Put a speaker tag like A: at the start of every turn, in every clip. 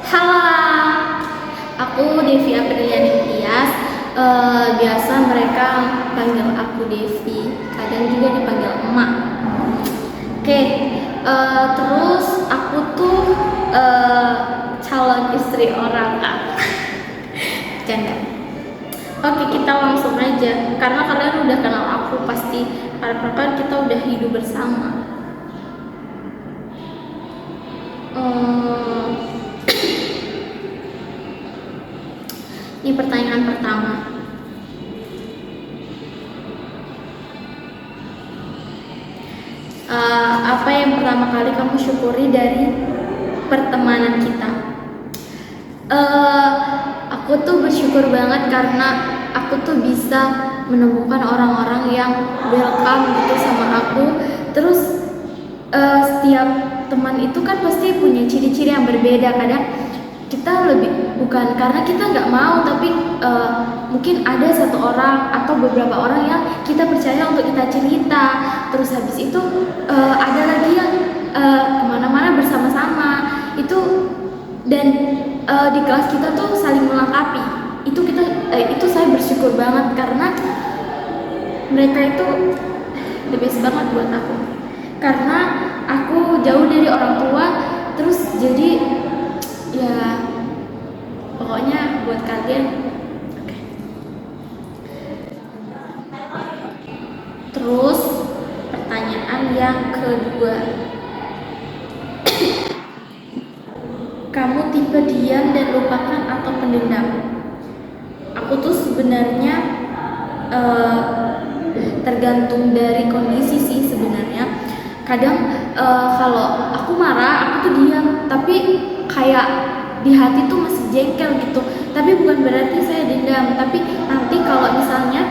A: Halo, aku Devi Apriliani Tias. Biasa mereka panggil aku Devi, kadang juga dipanggil emak. Oke, terus aku tuh calon istri orang kak. Canda. Oke, kita langsung aja. Karena kalian udah kenal aku, pasti karena kita udah hidup bersama. Ini pertanyaan pertama. Apa yang pertama kali kamu syukuri dari pertemanan kita? Aku tuh bersyukur banget karena aku tuh bisa menemukan orang-orang yang welcome gitu sama aku. Terus setiap teman itu kan pasti punya ciri-ciri yang berbeda. Kadang kita lebih bukan karena kita nggak mau, tapi mungkin ada satu orang atau beberapa orang yang kita percaya untuk kita cerita. Terus habis itu ada lagi yang kemana-mana bersama-sama itu, dan di kelas kita tuh saling melengkapi. Itu saya bersyukur banget karena mereka itu the best banget buat aku, karena aku jauh dari orang tua. Terus jadi ya pokoknya buat kalian. Okay. Terus pertanyaan yang kedua, kamu tipe diam dan lupakan atau pendendam? Aku tuh sebenarnya tergantung dari kondisi sih sebenarnya. Kadang kalau aku marah aku tuh diam, tapi kayak di hati tuh masih jengkel gitu. Tapi bukan berarti saya dendam. Tapi nanti kalau misalnya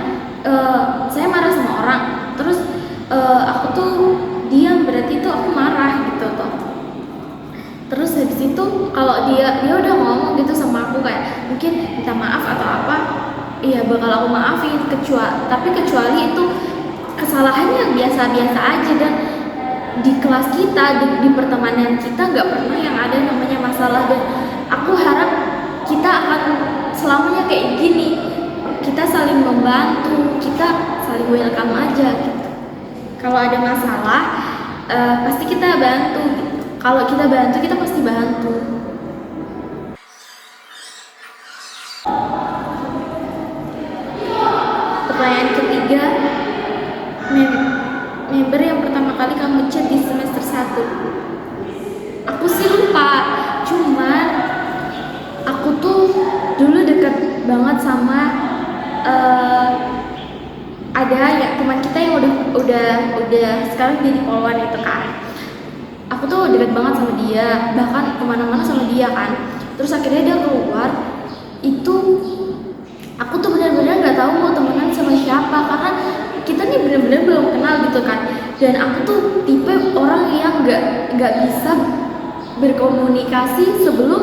A: saya marah sama orang, terus aku tuh diam, berarti itu aku marah gitu tuh. Terus habis itu kalau dia udah ngomong gitu sama aku kayak mungkin minta maaf atau apa, iya bakal aku maafin. Kecuali itu kesalahan yang biasa-biasa aja, dan di kelas kita, di pertemanan kita nggak pernah yang ada namanya masalah. Dan aku harap kita akan selamanya kayak gini, kita saling membantu, kita saling welcome aja gitu. Kalau ada masalah pasti kita bantu gitu. Kalau kita bantu, kita pasti bantu. Pertanyaan ketiga, member yang pertama kali kamu chat di semester 1? Aku sih lupa, cuman aku tuh dulu deket banget sama ada ya teman kita yang udah sekarang jadi polwan itu kan. Aku tuh deket banget sama dia, bahkan kemana-mana sama dia kan. Terus akhirnya dia keluar, itu aku tuh benar-benar nggak tahu mau temenan sama siapa, karena kita nih benar-benar belum kenal gitu kan. Dan aku tuh tipe orang yang nggak bisa berkomunikasi sebelum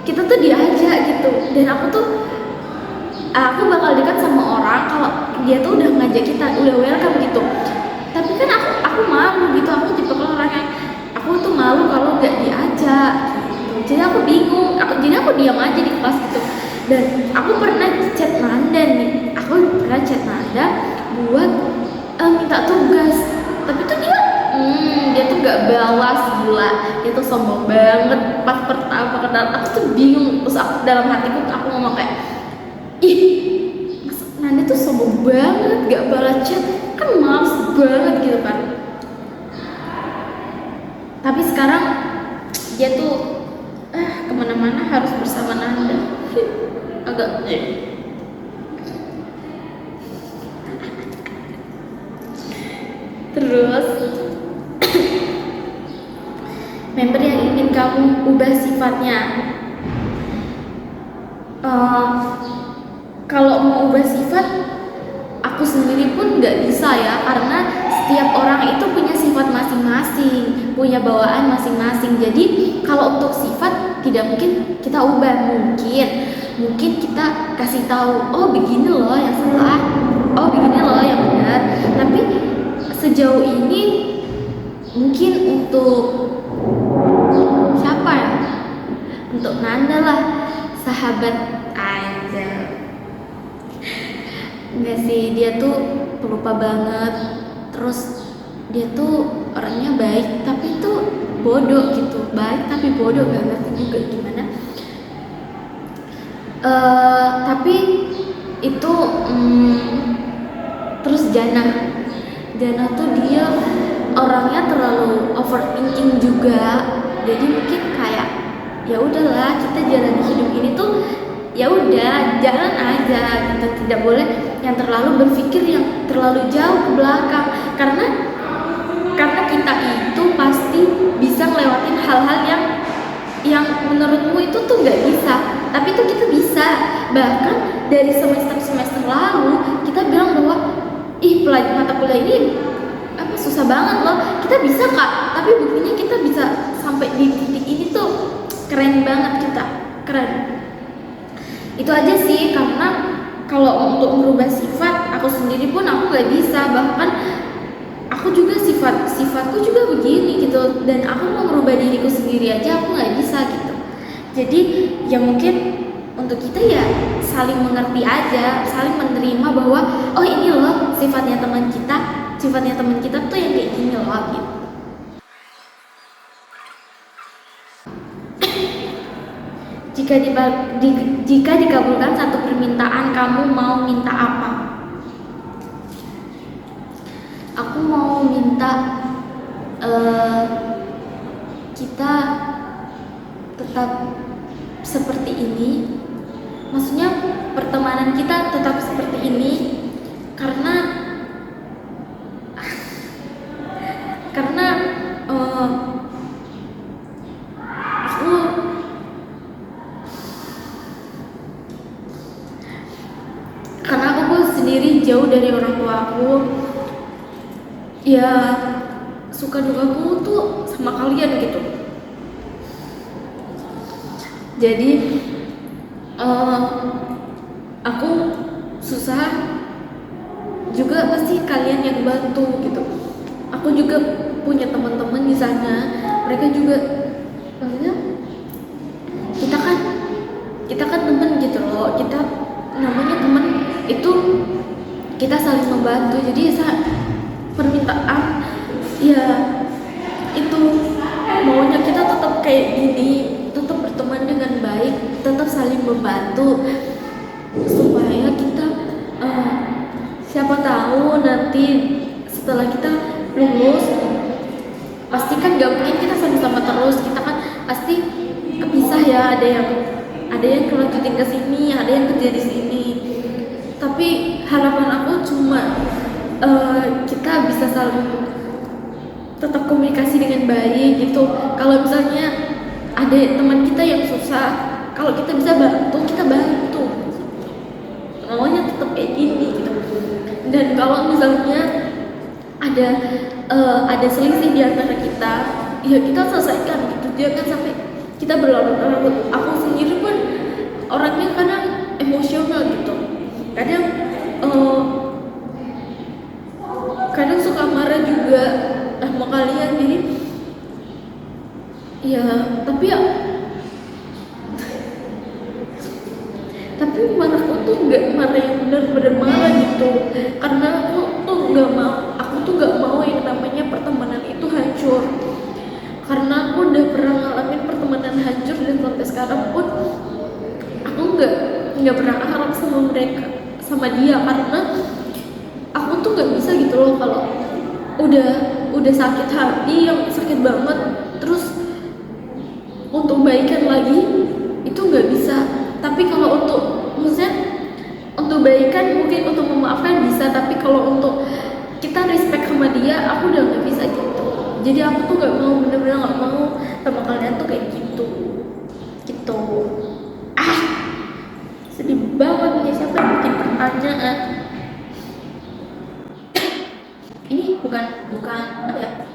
A: kita tuh diajak gitu. Dan aku bakal dekat sama orang kalau dia tuh udah ngajak kita, udah welcome gitu. Tapi kan aku malu gitu, aku tipe orang yang aku tuh malu kalau nggak diajak gitu. Jadi aku bingung, jadi aku diam aja di kelas gitu. Dan aku pernah chat Nanda nih, buat minta tugas, tapi tuh dia tuh nggak balas. Gila, dia tuh sombong banget. Pas pertama kenal aku tuh bingung. Terus aku dalam hatiku aku ngomong kayak, ih, mas Nanda tuh sombong banget, nggak balas chat, kan males banget gitu kan. Tapi sekarang dia tuh kemana-mana harus bersama Nanda. Agak Terus member yang ingin kamu ubah sifatnya. Kalau mau ubah sifat, aku sendiri pun nggak bisa ya, karena setiap orang itu punya sifat masing-masing, punya bawaan masing-masing. Jadi kalau untuk sifat tidak mungkin kita ubah. Mungkin kita kasih tahu, oh begini loh yang salah, oh begini loh yang benar. Tapi sejauh ini mungkin untuk siapa ya, untuk sahabat aja. Enggak sih, dia tuh pelupa banget. Terus dia tuh orangnya baik tapi tuh bodoh gitu. Baik tapi bodoh, gak ngerti juga gimana. Tapi itu terus Jana tuh dia orangnya terlalu overthinking juga. Jadi mungkin kayak ya udahlah, kita jalani hidup ini tuh ya udah jalan aja gitu, tidak boleh yang terlalu berpikir yang terlalu jauh ke belakang, karena kita itu pasti bisa ngelewatin hal-hal yang menurutmu itu tuh nggak bisa, tapi tuh kita bisa. Bahkan dari semester lalu kita bilang bahwa mata kuliah ini susah banget loh, kita bisa kak, tapi buktinya kita bisa sampai di titik ini tuh keren banget, kita keren. Itu aja sih, karena kalau untuk merubah sifat aku sendiri pun aku nggak bisa, bahkan aku juga sifatku juga begini gitu, dan aku mau merubah diriku sendiri aja aku nggak bisa gitu. Jadi ya mungkin untuk kita ya saling mengerti aja, saling menerima bahwa oh ini loh sifatnya teman kita tuh yang kayak gini loh gitu. Jika dikabulkan satu permintaan, kamu mau minta apa? Aku mau minta kita tetap seperti ini. Maksudnya pertemanan kita tetap seperti ini, karena aku sendiri jauh dari orang tua aku. Ya suka dukaku tuh sama kalian gitu. Jadi aku susah juga pasti kalian yang bantu gitu. Aku juga punya teman-teman di sana, mereka juga maksudnya kita kan teman gitu loh, kita namanya teman itu kita saling membantu. Jadi permintaan ya itu maunya kita tetap kayak gini, tetap berteman dengan baik, tetap saling membantu, supaya kita siapa tahu nanti setelah kita lulus pasti kan gak mungkin kita sama-sama terus, kita kan pasti kepisah ya, ada yang kelanjutin ke sini, ada yang kerja di sini. Tapi harapan aku cuma kita bisa saling tetap komunikasi dengan baik gitu. Kalau misalnya ada teman kita yang susah, kalau kita bisa bantu, kita bantu. Maunya tetap kayak gini gitu. Dan kalau misalnya ada selisih di antara kita, ya kita selesaikan gitu. Jangan sampai kita berlarut-larut. Aku sendiri pun orangnya kadang emosional gitu. Kadang suka marah juga sama kalian, jadi ya tapi marahku tuh nggak marah yang benar-benar marah gitu, karena aku tuh nggak mau yang namanya pertemanan itu hancur, karena aku udah pernah ngalamin pertemanan hancur, dan sampai sekarang pun aku nggak pernah harap sama dia, karena aku tuh nggak bisa gitu loh kalau udah sakit hati yang sakit banget terus untuk baikan lagi itu nggak bisa. Tapi kalau maksudnya untuk baikan mungkin, untuk memaafkan bisa, tapi kalau untuk kita respect sama dia aku udah nggak bisa gitu. Jadi aku tuh bener-bener nggak mau sama kalian tuh kayak gitu. Sedih banget nih, siapa yang bikin pertanyaan? Ini bukan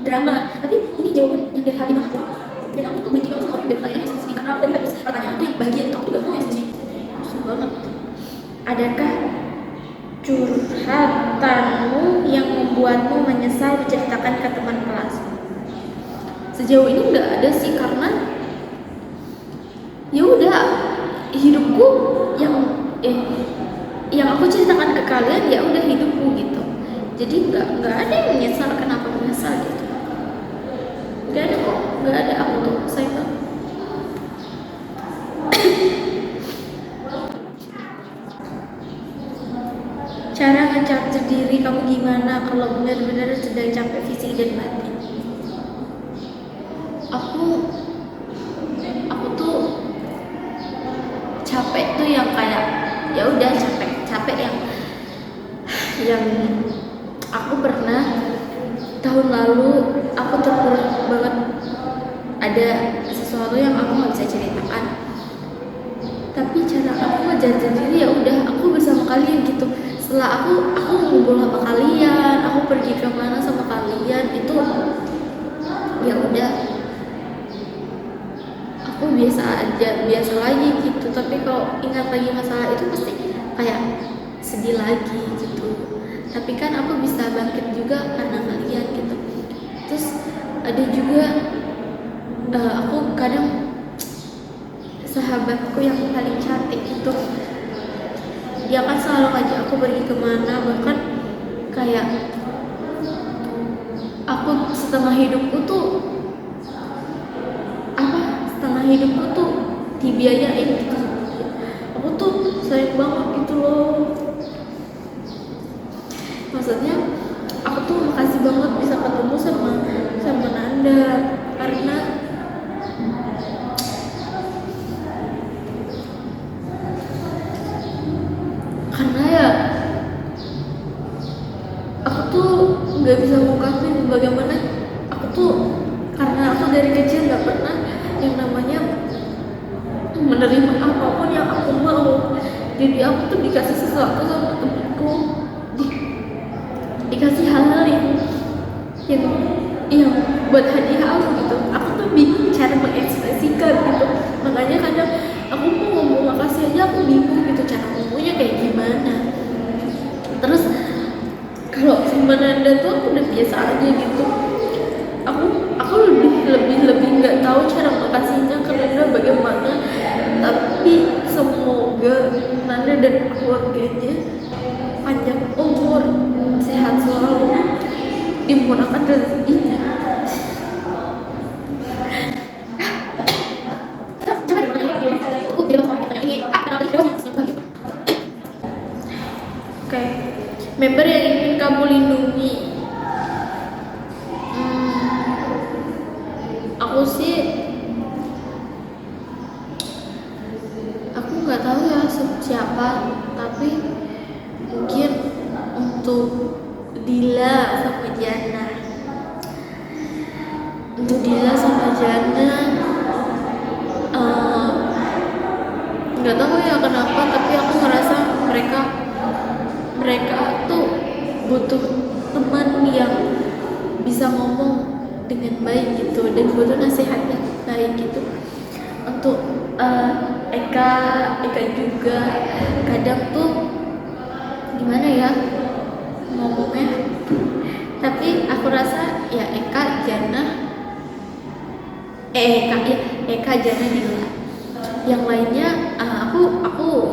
A: drama, tapi ini jawaban yang dari hati aku. Dan aku tuh benci banget kalau dari pertanyaan yang sensitif, karena aku tadi habis pertanyaan itu yang bagian itu aku juga mau yang sensitif. Susah banget. Adakah curhatanmu yang membuatmu menyesal menceritakan ke teman kelas? Sejauh ini nggak ada sih, karena ya udah hidupku sadar diri kamu gimana kalau benar-benar sedang capek fisik dan batin. Aku tuh capek tuh yang kayak ya udah capek yang aku pernah tahun lalu aku terpuruk banget, ada sesuatu yang aku nggak bisa ceritakan, tapi cara aku ngejar diri ya udah aku bersama kalian gitu. Setelah aku ngumpul sama kalian, aku pergi kemana sama kalian, itu ya udah aku biasa lagi gitu. Tapi kalau ingat lagi masalah itu pasti kayak sedih lagi gitu. Tapi kan aku bisa bangkit juga karena kalian gitu. Terus ada juga aku kadang sahabatku yang paling cantik itu dia kan selalu ngajak aku pergi kemana, bahkan kayak aku setengah hidupku tuh dibiayain gitu. Aku tuh sayang banget gitu loh, maksudnya aku tuh makasih banget bisa ketemu sama Nanda, karena ya aku tuh nggak bisa ngungkapin bagaimana aku tuh, karena aku dari kecil nggak pernah yang namanya menerima apapun yang aku mau. Jadi aku tuh dikasih sesuatu sama temenku, dikasih hal-hal yang buat hadiah aku gitu. Aku tuh bingung cara mengekspresikan gitu, makanya kadang aku mau ngomong makasih aja aku bingung gitu cara ngomongnya kayak gimana. Terus kalau sama Nanda tuh aku udah biasa aja gitu. Aku lebih nggak tahu cara makasihnya ke Nanda bagaimana. Tapi semoga Nanda dan keluarganya panjang umur, sehat selalu, dimurahkan rezekinya. Oke, member yang ingin kamu lindungi. Aku nggak tahu ya siapa, tapi mungkin untuk Dila sama Jana. Nggak tahu ya kenapa, tapi aku ngerasa mereka tuh butuh teman yang bisa ngomong dengan baik gitu, dan butuh nasihat yang baik gitu. Untuk Eka juga kadang tuh gimana ya ngomongnya, tapi aku rasa ya Eka Jana Dila. Yang lainnya aku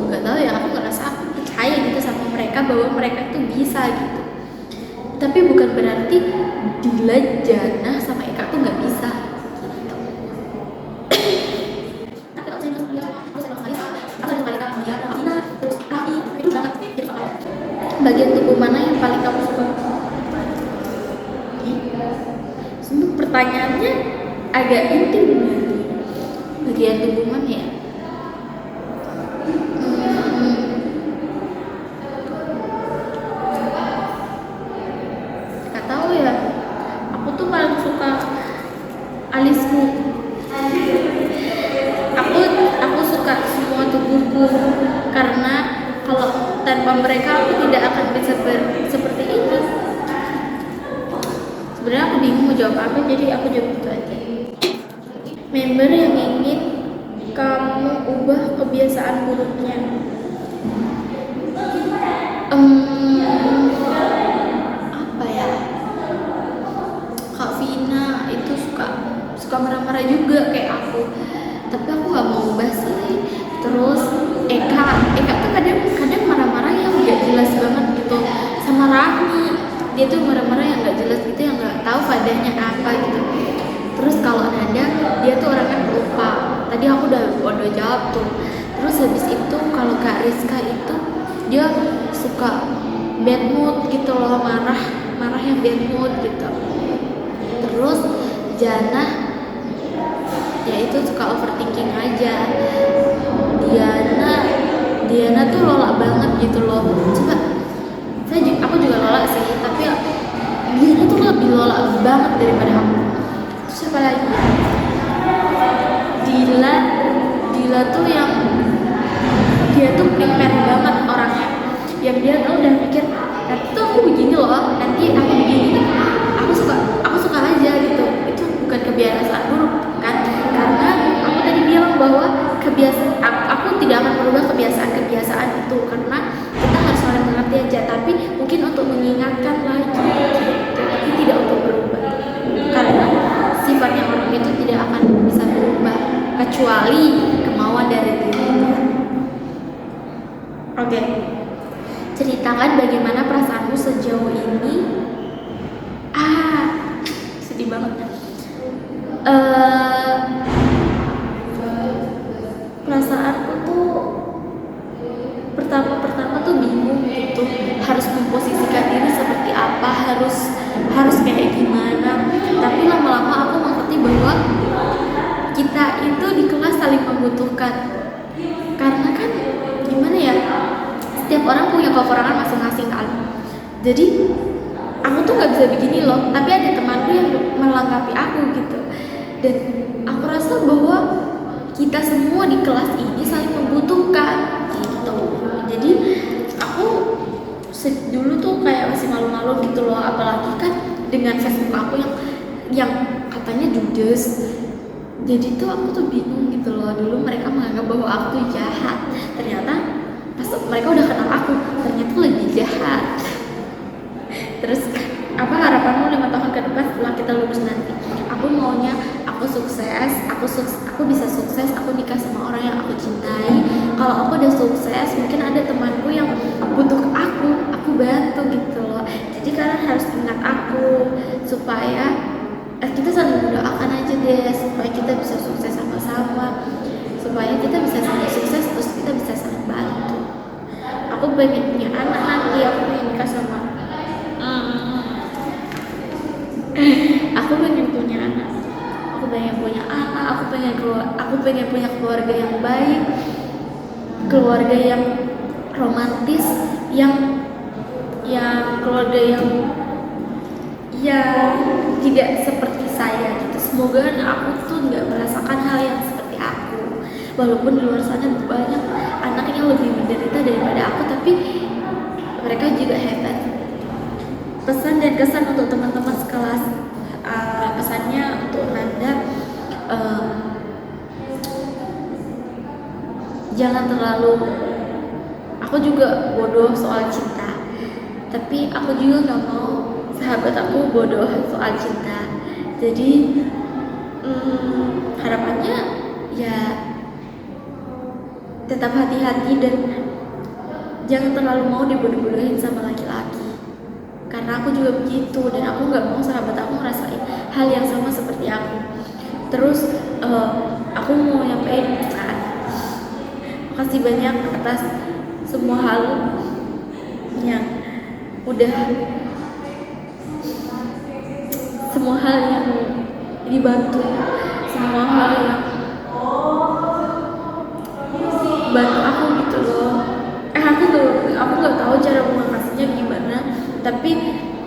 A: nggak tahu ya, aku ngerasa aku percaya gitu sama mereka bahwa mereka tuh bisa gitu. Tapi bukan berarti Dila, Jana sama Eka tuh nggak bisa. Bagian tubuh mana yang paling kamu suka? Semua pertanyaannya agak intim ya. Bagian tubuh mana ya? Gak tahu ya. Aku tuh paling suka alismu. Aku suka semua tubuhku, karena kalau tanpa mereka aku tidak akan bisa seperti ini. Sebenarnya aku bingung mau jawab apa, jadi aku jawab itu aja. Member yang ingin kamu ubah kebiasaan buruknya. Apa ya? Kak Vina itu suka marah-marah juga kayak aku, tapi aku nggak mau ubah sih. Terus Eka tuh kadang marah-marah yang nggak jelas banget gitu. Sama Rahmi, dia tuh marah-marah yang nggak jelas gitu, yang nggak tahu padanya apa gitu. Terus kalau Nanda, dia tuh orangnya pelupa. Tadi aku udah jawab tuh. Terus habis itu kalau Kak Rizka itu dia suka bad mood gitu loh, marah yang bad mood gitu. Terus Jana ya itu suka overthinking aja. Diana tuh lola banget gitu loh. Coba aku juga lola sih, tapi Diana tuh lebih lola banget daripada aku. Terus siapa lagi? Dila tuh yang dia tuh prepare banget orangnya, yang dia tuh udah mikir nanti tuh aku begini loh, nanti aku begini, aku suka aja gitu. Itu bukan kebiasaan buruk kan, karena aku tadi bilang bahwa aku tidak akan merubah kebiasaan itu, karena kita harus saling mengerti aja, tapi mungkin untuk mengingatkan lagi gitu, tapi tidak untuk berubah, karena sifatnya orang itu tidak akan bisa berubah kecuali kemauan dari dirinya. Oke. Ceritakan bagaimana perasaanmu sejauh ini. Sedih banget. Perasaanku tuh pertama tuh bingung gitu, harus memposisikan diri seperti apa, harus kayak gimana. Tapi lama-lama aku mengerti bahwa kita itu di kelas saling membutuhkan, karena kan gimana ya, setiap orang punya kekurangan masing-masing kan. Jadi aku tuh nggak bisa begini loh, tapi ada temanku yang melengkapi aku gitu. Dan aku rasa bahwa kita semua di kelas ini saling membutuhkan gitu. Jadi aku dulu tuh kayak masih malu-malu gitu loh, apalagi kan dengan Facebook aku yang katanya judes. Jadi tuh aku tuh bingung gitu loh. Dulu mereka menganggap bahwa aku tuh jahat, ternyata pas mereka udah kenal aku, ternyata lebih jahat. Terus apa harapanmu 5 tahun ke depan setelah kita lulus nanti? Aku maunya aku sukses, aku bisa sukses, aku nikah sama orang yang aku cintai. Kalau aku udah sukses, mungkin ada temanku yang butuh aku bantu gitu loh. Jadi kalian harus ingat aku supaya kita saling mendoakan aja deh, supaya kita bisa sukses sama-sama, supaya kita bisa saling sukses, terus kita bisa saling bantu. Aku pengen punya anak nanti, aku pengen nikah sama aku pengen punya anak, aku pengen punya keluarga yang baik, keluarga yang romantis, yang keluarga yang tidak seperti saya gitu. Semoga aku tuh nggak merasakan hal yang seperti aku, walaupun di luar sana banyak anak yang lebih menderita daripada aku, tapi mereka juga hebat. Pesan dan kesan untuk teman-teman sekelas, pesannya untuk Nanda, jangan terlalu, aku juga bodoh soal cinta, tapi aku juga gak mau sahabat aku bodoh soal cinta. Jadi harapannya ya tetap hati-hati dan jangan terlalu mau dibodoh-bodohin sama laki-laki, karena aku juga begitu, dan aku gak mau sahabat aku ngerasain hal yang sama seperti aku. Terus aku mau nyampein makasih banyak atas semua hal yang dibantu, semua hal yang bantu aku gitu loh. Aku nggak tahu cara mengatasinya gimana, tapi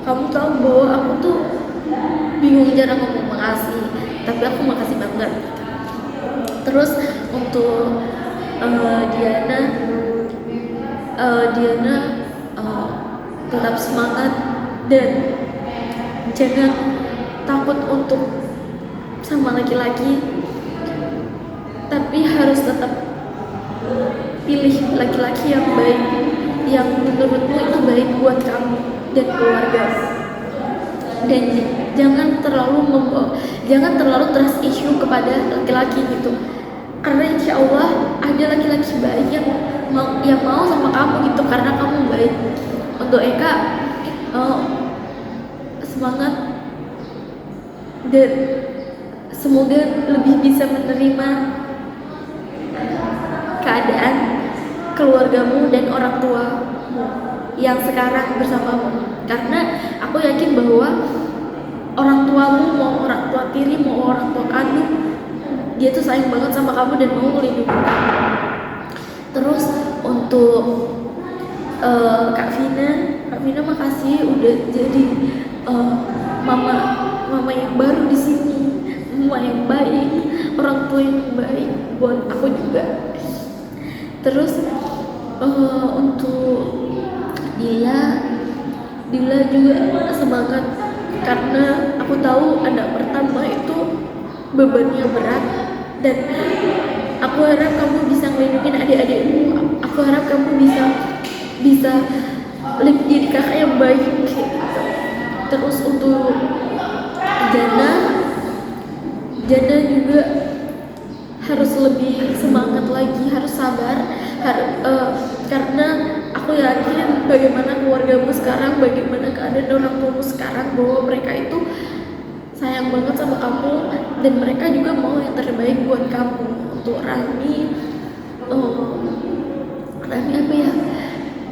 A: kamu tahu bahwa aku tuh bingung cara ngomong makasih, tapi aku makasih banget. Terus untuk Diana tetap semangat dan jangan takut untuk sama laki-laki, tapi harus tetap pilih laki-laki yang baik, yang menurutmu itu baik buat kamu dan keluarga. Dan jangan terlalu trust issue kepada laki-laki gitu, karena insya Allah ada laki-laki baik yang mau sama kamu gitu, karena kamu baik. Untuk Eka, semangat dan semoga lebih bisa menerima keadaan keluargamu dan orang tuamu. yang sekarang bersamamu, karena aku yakin bahwa orang tuamu, mau orang tua tiri mau orang tua kandung, dia tuh sayang banget sama kamu dan mau melindungi kamu. Terus untuk Kak Vina makasih udah jadi mama yang baru di sini, mama yang baik, orang tua yang baik buat aku juga. Terus untuk Dila juga semangat, karena aku tahu anak pertama itu bebannya berat, dan aku harap kamu bisa ngelindungin adik-adikmu. Aku harap kamu bisa lebih jadi kakak yang baik gitu. Terus untuk Jana juga harus lebih semangat lagi, harus sabar, karena aku yakin bagaimana keluargamu sekarang, bagaimana keadaan orang tuamu sekarang, bahwa mereka itu sayang banget sama kamu dan mereka juga mau yang terbaik buat kamu. Untuk Rami apa ya,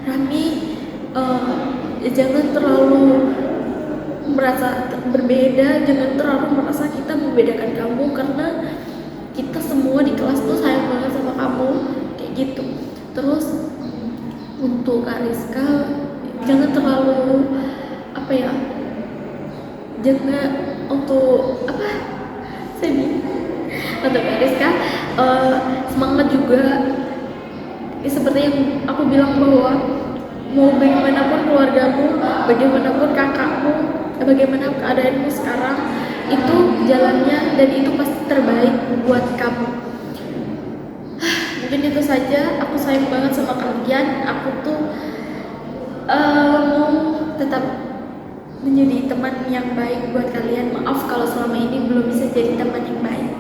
A: Rami jangan terlalu merasa berbeda, jangan terlalu merasa kita membedakan kamu, karena kita semua di kelas tuh sayang banget sama kamu, kayak gitu. Terus untuk Kak Rizka, jangan terlalu jangan untuk untuk Kak Rizka, semangat juga. Seperti yang aku bilang bahwa mau bagaimanapun keluargamu, bagaimanapun kakakmu, bagaimana keadaanmu sekarang, itu jalannya dan itu pasti terbaik buat kamu. Mungkin itu saja. Aku sayang banget sama kalian. Aku tuh mau tetap menjadi teman yang baik buat kalian. Maaf kalau selama ini belum bisa jadi teman yang baik.